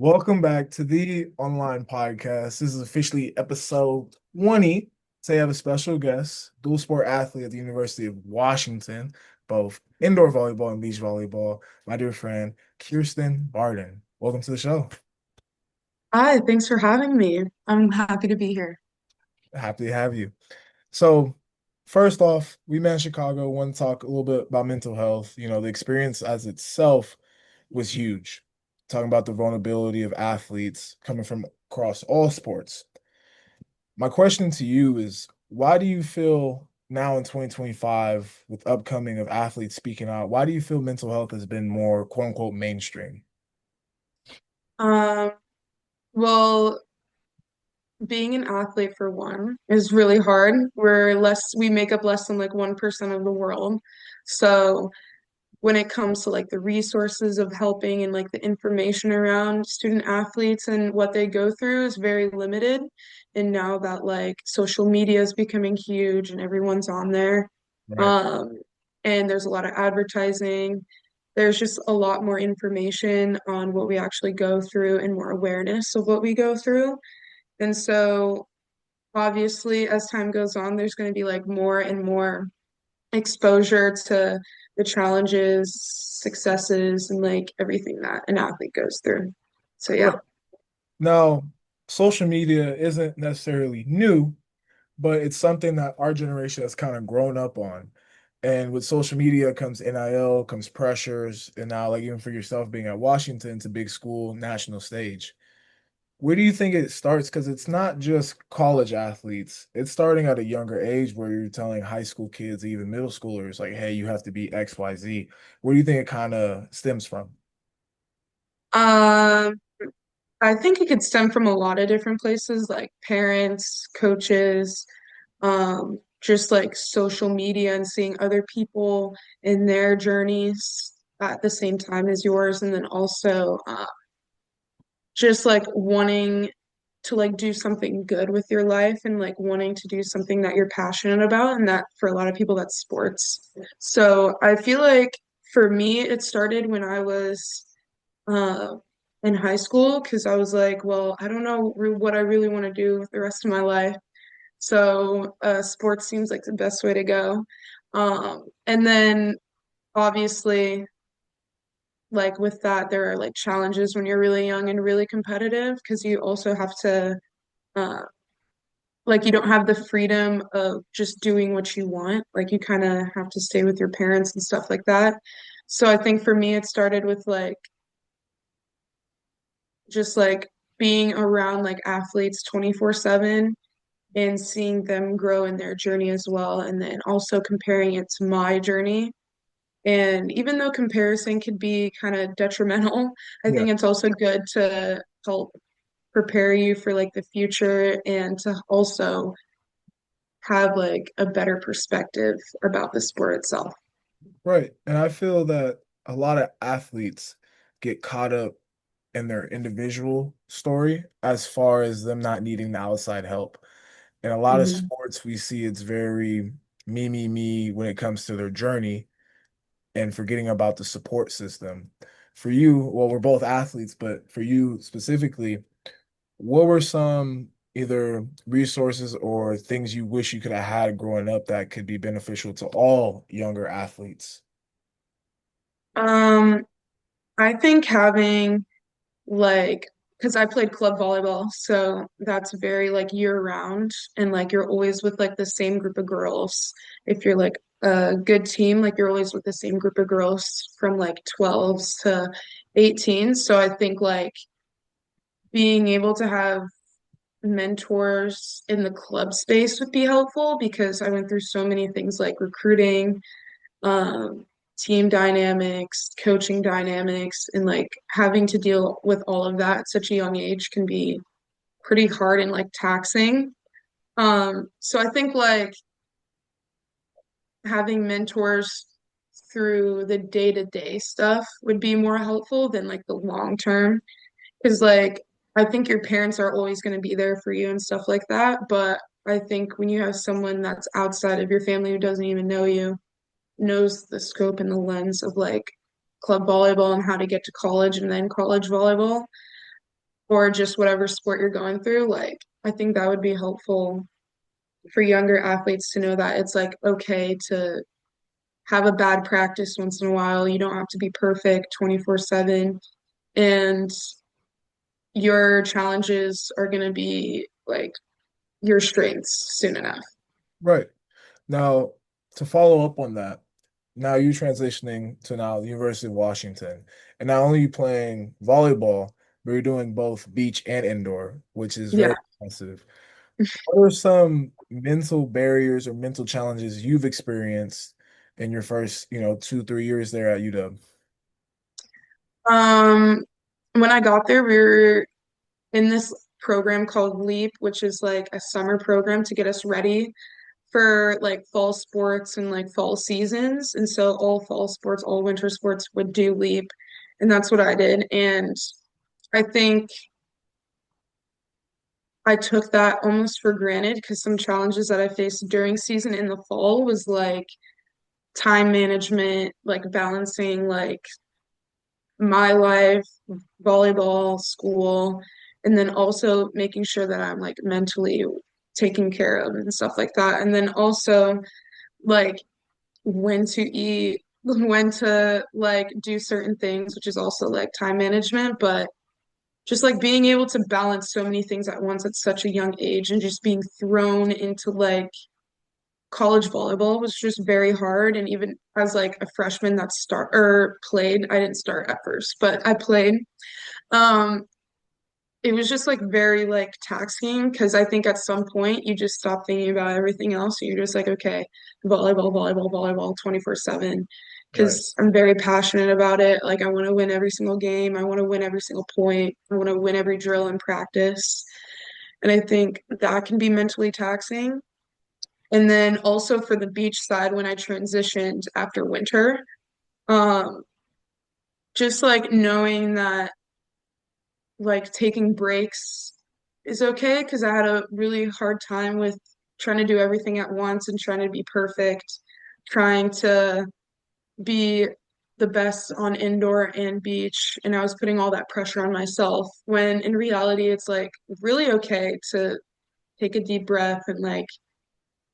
Welcome back to the online podcast. This is officially episode 20. Today I have a special guest, dual sport athlete at the University of Washington, both indoor volleyball and beach volleyball, my dear friend, Kierstyn Barton. Welcome to the show. Hi, thanks for having me. I'm happy to be here. Happy to have you. So, first off, we met in Chicago. Want to talk a little bit about mental health. The experience as itself was huge. Talking about the vulnerability of athletes coming from across all sports. My question to you is, why do you feel now in 2025, with upcoming of athletes speaking out, why do you feel mental health has been more quote unquote mainstream? Um, well, being an athlete for one is really hard. We make up less than like 1% of the world. So when it comes to like the resources of helping and like the information around student athletes and what they go through is very limited. And now that like social media is becoming huge and everyone's on there, Right. um, and there's a lot of advertising, there's just a lot more information on what we actually go through and more awareness of what we go through. And so obviously as time goes on, there's going to be like more and more exposure to the challenges, successes, and like everything that an athlete goes through. So Right. yeah. Now, social media isn't necessarily new, but it's something that our generation has kind of grown up on. And with social media comes NIL, comes pressures, and now like even for yourself being at Washington, it's a big school, national stage. Where do you think it starts? Because it's not just college athletes. It's starting at a younger age where you're telling high school kids, even middle schoolers, like, hey, you have to be X, Y, Z. Where do you think it kind of stems from? Um, I think it could stem from a lot of different places, like parents, coaches, just like social media and seeing other people in their journeys at the same time as yours, and then also just like wanting to like do something good with your life and like wanting to do something that you're passionate about, and that for a lot of people that's sports. So I feel like for me it started when I was uh in high school because I was like, well, I don't know what I really want to do with the rest of my life. So sports seems like the best way to go. And then obviously like with that there are like challenges when you're really young and really competitive because you also have to uh, like you don't have the freedom of just doing what you want. Like you kind of have to stay with your parents and stuff like that. So I think for me, it started with like just like being around like athletes 24/7 and seeing them grow in their journey as well. And then also comparing it to my journey. And even though comparison could be kind of detrimental, I Yeah. think it's also good to help prepare you for like the future and to also have like a better perspective about the sport itself. Right. And I feel that a lot of athletes get caught up in their individual story as far as them not needing the outside help. In a lot of Mhm. sports, we see it's very me when it comes to their journey and forgetting about the support system. For you, well, we're both athletes, but for you specifically, what were some either resources or things you wish you could have had growing up that could be beneficial to all younger athletes? Um, I think having like, because I played club volleyball, so that's very like year round, and like you're always with like the same group of girls. If you're like a good team, like you're always with the same group of girls from like 12s to 18. So I think like being able to have mentors in the club space would be helpful because I went through so many things like recruiting, um, team dynamics, coaching dynamics, and like having to deal with all of that at such a young age can be pretty hard and like taxing. So I think like having mentors through the day-to-day stuff would be more helpful than like the long term. Because like I think your parents are always going to be there for you and stuff like that. But I think when you have someone that's outside of your family who doesn't even know you, knows the scope and the lens of like club volleyball and how to get to college and then college volleyball, or just whatever sport you're going through, like I think that would be helpful for younger athletes to know that it's like okay to have a bad practice once in a while. You don't have to be perfect 24/7, and your challenges are going to be like your strengths soon enough. Right. Now, to follow up on that, now you transitioning to now the University of Washington, and not only you playing volleyball, but you're doing both beach and indoor, which is Yeah. very impressive. What are some mental barriers or mental challenges you've experienced in your first, 2, 3 years there at UW? Um, when I got there, we were in this program called LEAP, which is like a summer program to get us ready for like fall sports and like fall seasons. And so all fall sports, all winter sports would do LEAP. And that's what I did. And I think I took that almost for granted because some challenges that I faced during season in the fall was like time management, like balancing like my life, volleyball, school, and then also making sure that I'm like mentally taken care of and stuff like that. And then also like when to eat, when to like do certain things, which is also like time management, but just like being able to balance so many things at once at such a young age and just being thrown into like college volleyball was just very hard. And even as like a freshman that start or played, I didn't start at first, but I played. Um, it was just like very like taxing because I think at some point you just stop thinking about everything else and you're just like, okay, volleyball, volleyball, volleyball 24/7. Right. Because I'm very passionate about it. Like I want to win every single game. I want to win every single point. I want to win every drill in practice. And I think that can be mentally taxing. And then also for the beach side, when I transitioned after winter, um, just like knowing that like taking breaks is okay because I had a really hard time with trying to do everything at once and trying to be perfect, trying to be the best on indoor and beach. And I was putting all that pressure on myself when in reality, it's like really okay to take a deep breath and like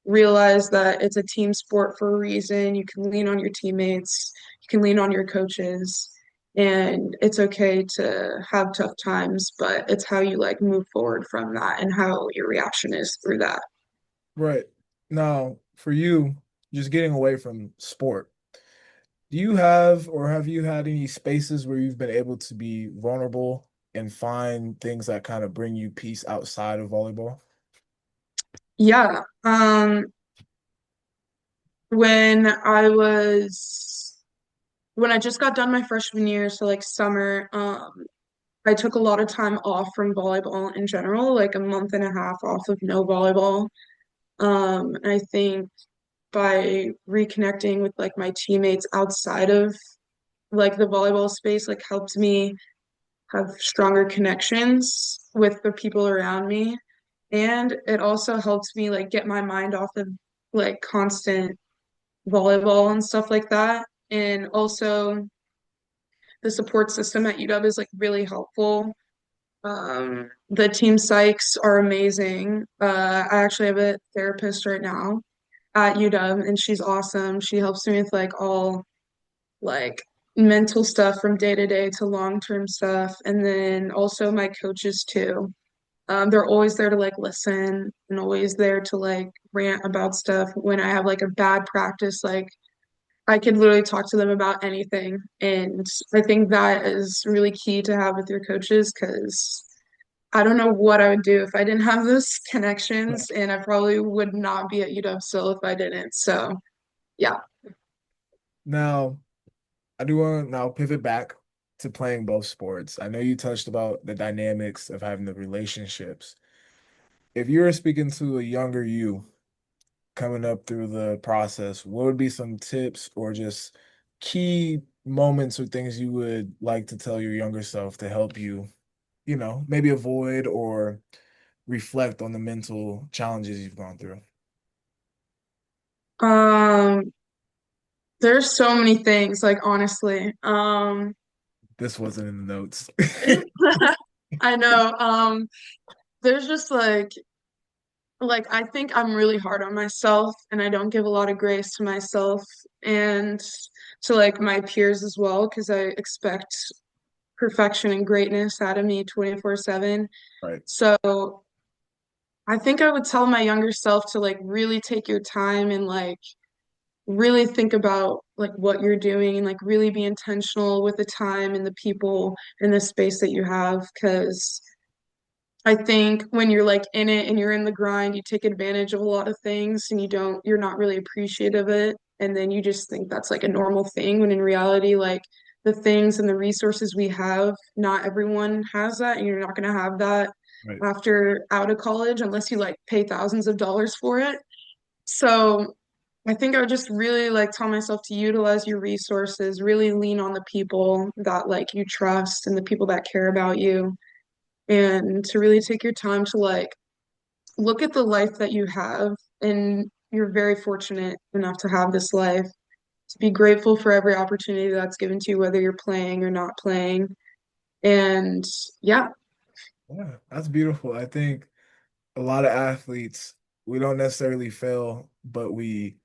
realize that it's a team sport for a reason. You can lean on your teammates, you can lean on your coaches, and it's okay to have tough times, but it's how you like move forward from that and how your reaction is through that. Right. Now, for you, just getting away from sport, do you have or have you had any spaces where you've been able to be vulnerable and find things that kind of bring you peace outside of volleyball? Yeah. When I was when I just got done my freshman year, so like summer, I took a lot of time off from volleyball in general, like a month and a half off of no volleyball. And I think by reconnecting with like my teammates outside of like the volleyball space, like helped me have stronger connections with the people around me. And it also helped me like get my mind off of like constant volleyball and stuff like that. And also the support system at UW is like really helpful. The team psychs are amazing. I actually have a therapist right now at UW and she's awesome. She helps me with like all like mental stuff from day to day to long-term stuff. And then also my coaches too. They're always there to like listen and always there to like rant about stuff. When I have like a bad practice, like I could literally talk to them about anything. And I think that is really key to have with your coaches because I don't know what I would do if I didn't have those connections, and I probably would not be at UW still if I didn't. So, yeah. Now, I do want to now pivot back to playing both sports. I know you touched about the dynamics of having the relationships. If you were speaking to a younger you coming up through the process, what would be some tips or just key moments or things you would like to tell your younger self to help you, maybe avoid or reflect on the mental challenges you've gone through? Um, there's so many things, like honestly. This wasn't in the notes. I know. There's just like I think I'm really hard on myself and I don't give a lot of grace to myself and to like my peers as well because I expect perfection and greatness out of me 24/7. Right. So I think I would tell my younger self to like really take your time and like really think about like what you're doing and like really be intentional with the time and the people and the space that you have because I think when you're like in it and you're in the grind, you take advantage of a lot of things and you're not really appreciative of it. And then you just think that's like a normal thing when in reality, like the things and the resources we have, not everyone has that. And you're not going to have that Right. after out of college unless you like pay thousands of dollars for it. So I think I would just really like tell myself to utilize your resources, really lean on the people that like you trust and the people that care about you and to really take your time to like look at the life that you have and you're very fortunate enough to have this life to be grateful for every opportunity that's given to you whether you're playing or not playing and yeah. Yeah, that's beautiful. I think a lot of athletes, we don't necessarily fail, but we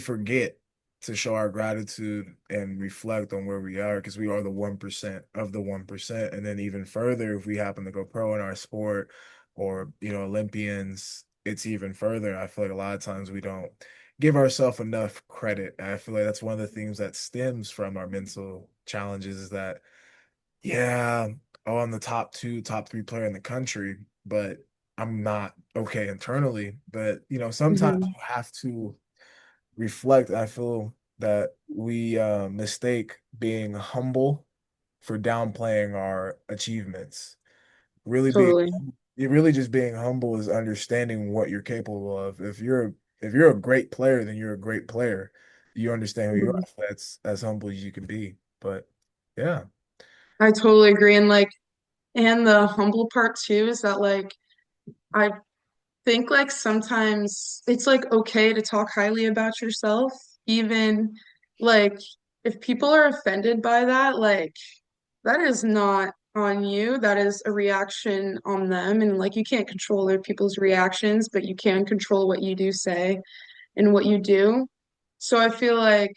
forget to show our gratitude and reflect on where we are because we are the 1% of the 1%. And then even further, if we happen to go pro in our sport or, Olympians, it's even further. I feel like a lot of times we don't give ourselves enough credit. And I feel like that's one of the things that stems from our mental challenges is that, yeah, oh, I'm the top two, top three player in the country, but I'm not okay internally. But, sometimes Mhm. you have to reflect. I feel that we mistake being humble for downplaying our achievements. Really being, Totally. you really just being humble is understanding what you're capable of. If you're a great player, then you're a great player. You understand who you are. Mhm. That's as humble as you can be. But yeah, I totally agree and like and the humble part too is that like I think like sometimes it's like okay to talk highly about yourself even like if people are offended by that like that is not on you. That is a reaction on them. And like you can't control other people's reactions, but you can control what you do say and what you do. So I feel like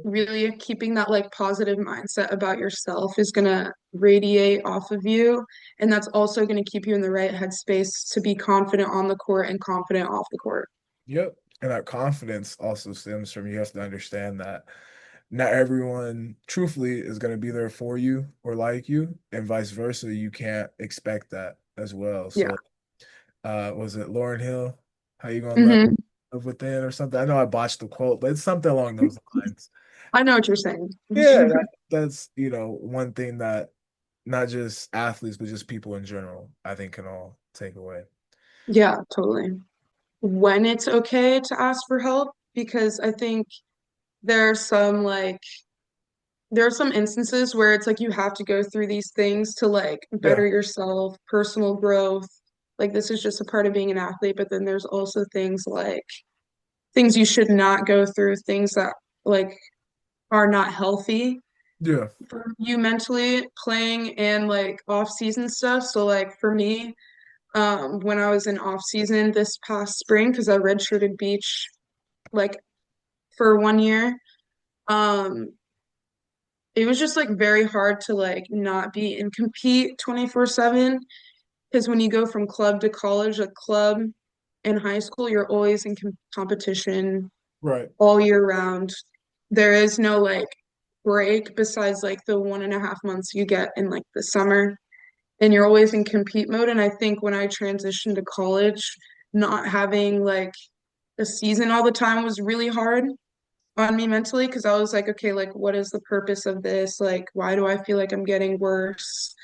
really keeping that like positive mindset about yourself is gonna radiate off of you. And that's also gonna keep you in the right headspace to be confident on the court and confident off the court. yep. And that confidence also stems from you have to understand that not everyone, truthfully, is going to be there for you or like you, and vice versa. You can't expect that as well. Yeah. So, was it Lauren Hill? How you gonna Hmm. love within or something? I know I botched the quote, but it's something along those lines. I know what you're saying. Yeah, that's one thing that not just athletes, but just people in general, I think can all take away. Yeah, totally. When it's okay to ask for help, because I think there are some like there are some instances where it's like you have to go through these things to like Yeah, better yourself, personal growth. Like this is just a part of being an athlete, but then there's also things like things you should not go through, things that like are not healthy yeah, for you mentally playing and like off season stuff. So like for me, when I was in off season this past spring, because I redshirted beach like for 1 year, um, it was just like very hard to like not be and compete 24/7 because when you go from club to college, like club in high school, you're always in competition right. all year round. There is no like break besides like the 1.5 months you get in like the summer, and you're always in compete mode. And I think when I transitioned to college, not having like a season all the time was really hard on me mentally because I was like, okay, like what is the purpose of this? Like, why do I feel like I'm getting worse?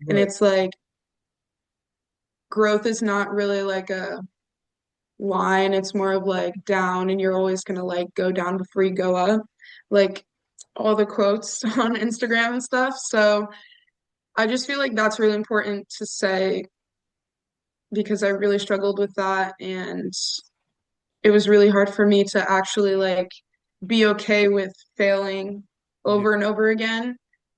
And Right. it's like growth is not really like a line, it's more of like down, and you're always gonna like go down before you go up, like all the quotes on Instagram and stuff. So I just feel like that's really important to say because I really struggled with that and it was really hard for me to actually like be okay with failing Yeah. over and over again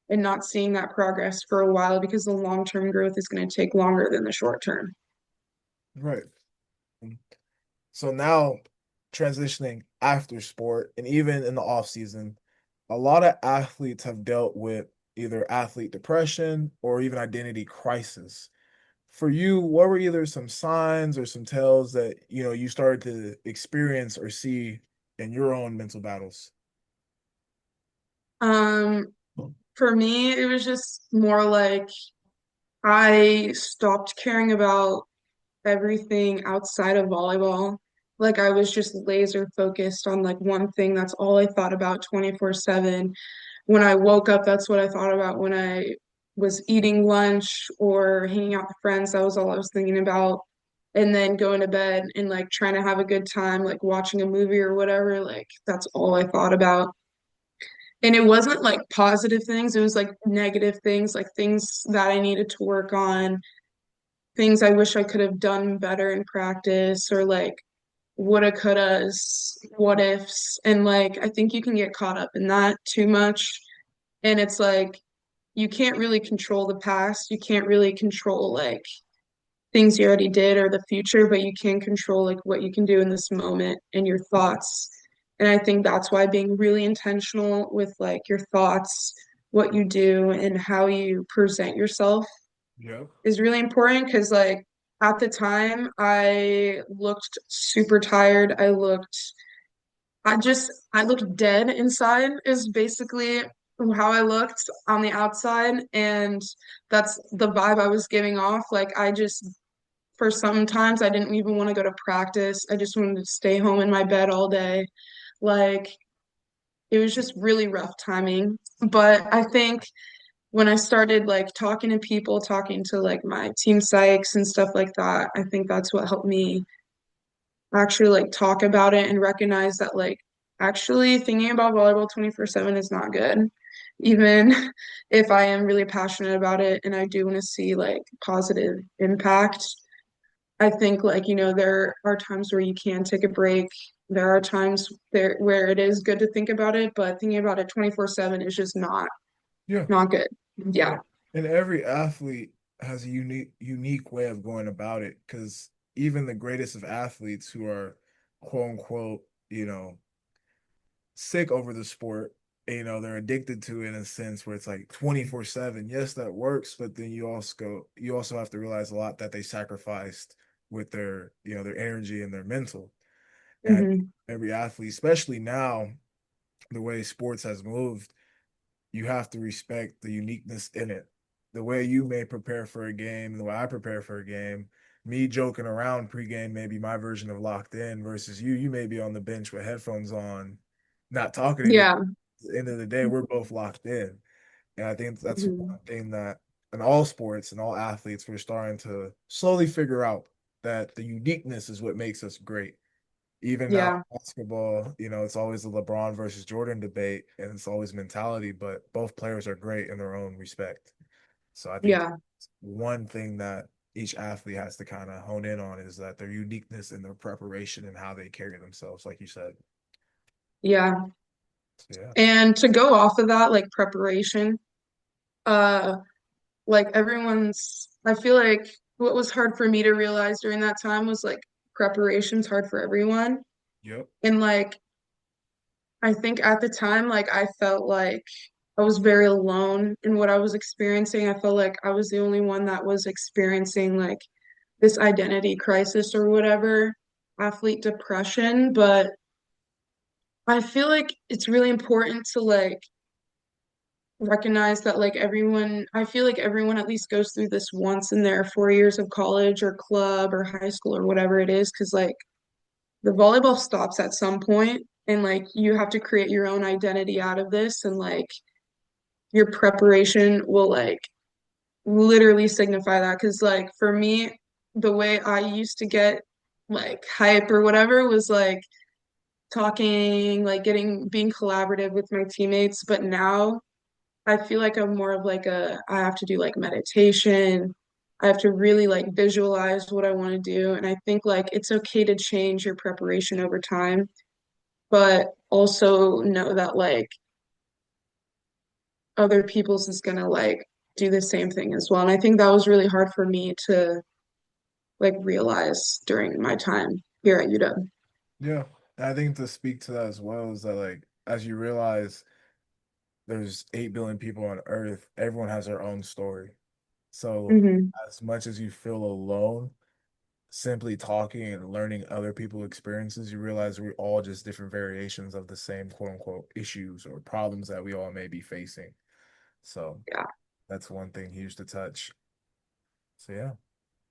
and not seeing that progress for a while because the long-term growth is going to take longer than the short term. Right. So now transitioning after sport and even in the off season, a lot of athletes have dealt with either athlete depression or even identity crisis. For you, what were either some signs or some tells that, you started to experience or see in your own mental battles? Um, for me, it was just more like I stopped caring about everything outside of volleyball. Like I was just laser focused on like one thing. That's all I thought about 24/7. When I woke up, that's what I thought about. When I was eating lunch or hanging out with friends, that was all I was thinking about. And then going to bed and like trying to have a good time, like watching a movie or whatever, like that's all I thought about. And it wasn't like positive things, it was like negative things, like things that I needed to work on, things I wish I could have done better in practice, or like woulda, couldas, what ifs. And like, I think you can get caught up in that too much. And it's like, you can't really control the past. You can't really control like things you already did or the future, but you can control like what you can do in this moment and your thoughts. And I think that's why being really intentional with like your thoughts, what you do, and how you present yourself Yep. is really important because like at the time I looked super tired. I looked dead inside is basically how I looked on the outside, and that's the vibe I was giving off. Like I just for sometimes I didn't even want to go to practice. I just wanted to stay home in my bed all day. Like it was just really rough timing. But I think when I started like talking to people, talking to like my team psychs and stuff like that, I think that's what helped me actually like talk about it and recognize that like actually thinking about volleyball 24/7 is not good. Even if I am really passionate about it and I do want to see like positive impact, I think like, there are times where you can take a break. There are times there where it is good to think about it, but thinking about it 24/7 is just Yeah. not good. Yeah. Yeah. And every athlete has a unique way of going about it because even the greatest of athletes who are quote unquote, sick over the sport, they're addicted to it in a sense where it's like 24/7. Yes, that works, but then you also have to realize a lot that they sacrificed with their energy and their mental. And I think Hmm. every athlete, especially now, the way sports has moved, you have to respect the uniqueness in it. The way you may prepare for a game, the way I prepare for a game, me joking around pregame may be my version of locked in versus you may be on the bench with headphones on, not talking to anyone. Yeah. At the end of the day, we're both locked in. And I think that's Hmm. one thing that in all sports and all athletes, we're starting to slowly figure out that the uniqueness is what makes us great. Even now, Yeah. basketball, it's always the LeBron versus Jordan debate, and it's always mentality, but both players are great in their own respect. So I think Yeah. one thing that each athlete has to kind of hone in on is that their uniqueness in their preparation and how they carry themselves, like you said. Yeah. So, yeah. And to go off of that, like preparation, uh, like I feel like what was hard for me to realize during that time was like preparation's hard for everyone. Yep. And like, I think at the time, like, I felt like I was very alone in what I was experiencing. I felt like I was the only one that was experiencing like this identity crisis or whatever, athlete depression. But I feel like it's really important to like recognize that like I feel like everyone at least goes through this once in their 4 years of college or club or high school or whatever it is, because like the volleyball stops at some point and like you have to create your own identity out of this, and like your preparation will like literally signify that. Because like for me, the way I used to get like hype or whatever was like talking, like being collaborative with my teammates. But now I feel like I'm more of like I have to do like meditation. I have to really like visualize what I want to do. And I think like it's okay to change your preparation over time, but also know that like other people's is gonna like do the same thing as well. And I think that was really hard for me to like realize during my time here at UW. Yeah. I think to speak to that as well is that like as you realize there's 8 billion people on Earth, everyone has their own story. So Hmm. as much as you feel alone, simply talking and learning other people's experiences, you realize we're all just different variations of the same quote unquote issues or problems that we all may be facing. So Yeah. that's one thing huge to touch. So yeah.